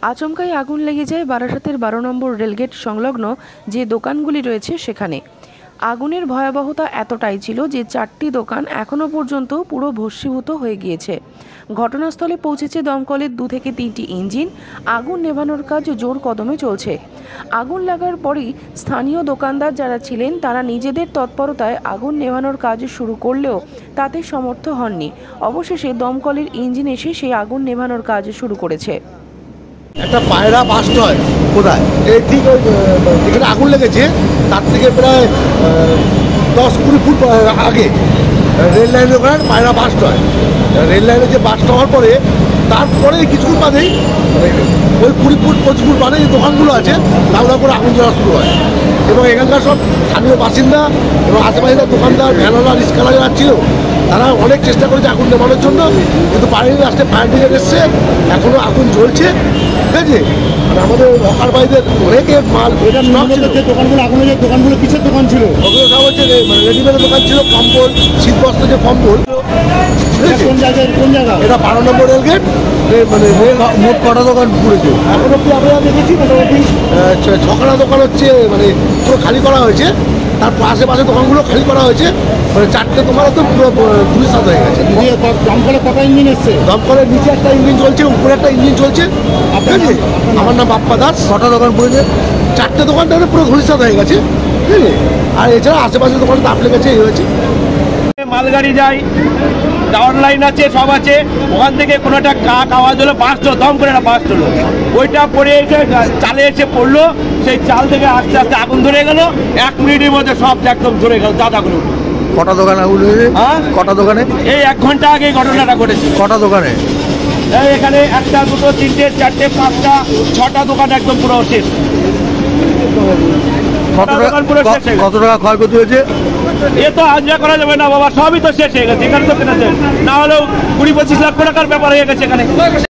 আচমকাই আগুন লেগে যায় বারাসাতের 12 নম্বর রেলগেট সংলগ্ন যে দোকানগুলি রয়েছে সেখানে। আগুনের ভয়াবহতা এতটাই ছিল যে 4টি দোকান এখনও পর্যন্ত পুরো ভস্মীভূত হয়ে গিয়েছে। ঘটনাস্থলে পৌঁছেছে দমকলের 2 থেকে 3টি ইঞ্জিন। আগুন নেভানোর কাজ জোর কদমে চলছে। আগুন লাগার পরই স্থানীয় দোকানদার যারা ছিলেন তারা নিজেদের তৎপরতায় আগুন নেভানোর কাজ শুরু করলেও তাতে সমর্থ হননি। অবশেষে দমকলের ইঞ্জিন এসে সেই আগুন নেভানোর কাজ শুরু করেছে। একটা পায়রা বাস্ট হয় কোথায়, এই ঠিক ওই যেখানে আগুন লেগেছে তার থেকে প্রায় 10-20 ফুট আগে রেল লাইনের ওখানে পায়রা বাস্ট হয়। রেল লাইনে যে বাস্ট হওয়ার পরে তারপরে কিছুক্ষণ বাদেই ওই 20 ফুট 25 ফুট বাদে যে দোকানগুলো আছে তাগুলো করে আগুন জ্বলা শুরু হয়। এবং এখানকার সব স্থানীয় বাসিন্দা এবং আশেপাশের দোকানদার, ভ্যানওয়ালা, রিক্সাওয়ালা যারা ছিল তারা অনেক চেষ্টা করেছে আগুন নেভানোর জন্য, কিন্তু পারেনি। লাস্টে ফায়ার ব্রিগেড এসছে, এখনও আগুন জ্বলছে। ঠিক আছে, আমাদের হকার ভাইদের অনেকের মাল যে দোকানগুলো আগুন লেগে, দোকানগুলো কিসের দোকান ছিল? ওগুলো সব হচ্ছে রেডিমেডের দোকান ছিল, কম্বল, শীতবস্ত্র যে কম্বল। কোন জায়গায়? এটা 12 নম্বর রেলগেট। মানে মোট কটা দোকান পুড়েছে এখন অব্দি আমরা দেখেছি মোটামুটি 6খানা দোকান হচ্ছে মানে পুরো খালি করা হয়েছে। তার আশেপাশে দোকানগুলো খালি করা হয়েছে। মানে 4টে দোকান তো পুরো ধুলিসাৎ হয়ে গেছে। দমকলে কটা ইঞ্জিন এসছে? দমকলের নিচে একটা ইঞ্জিন চলছে, উপরে একটা ইঞ্জিন চলছে। ঠিক আছে, আমার নাম বাপ্পা দাস। কটা দোকান পড়েছে? 4টে দোকানটা পুরো ধুলিসাৎ হয়ে গেছে। ঠিক আছে, আর এছাড়া আশেপাশে দোকানে তাপ লেগেছে, এই হয়েছে। মালগাড়ি যায়, ডাউন লাইন আছে, সব আছে। ওখান থেকে কোনো একটা কাক আওয়াজ হলো, বাস্ট হলো, দম করে একটা বাস্ট হলো। ওইটা পরে এসে চালে এসে পড়লো। সেই চাল থেকে আস্তে আস্তে আগুন ধরে গেল। 1 মিনিটের মধ্যে সব একদম ধরে গেল দাদাগুলো। কটা দোকান আগুন হয়েছে? হ্যাঁ, কটা দোকানে? এই 1 ঘন্টা আগে ঘটনাটা ঘটেছে। কটা দোকানে? এই এখানে 1টা, 2টো, 3টে, 4টে, 5টা, 6টা দোকান একদম পুরো শেষ। কত টাকা ক্ষয়ক্ষতি হয়েছে? এ তো আঞ্জা করা যাবে না বাবা, সবই তো শেষ হয়ে গেছে। এখানে তো কেনা না হলেও 20-25 লাখ টাকার ব্যাপার হয়ে গেছে এখানে।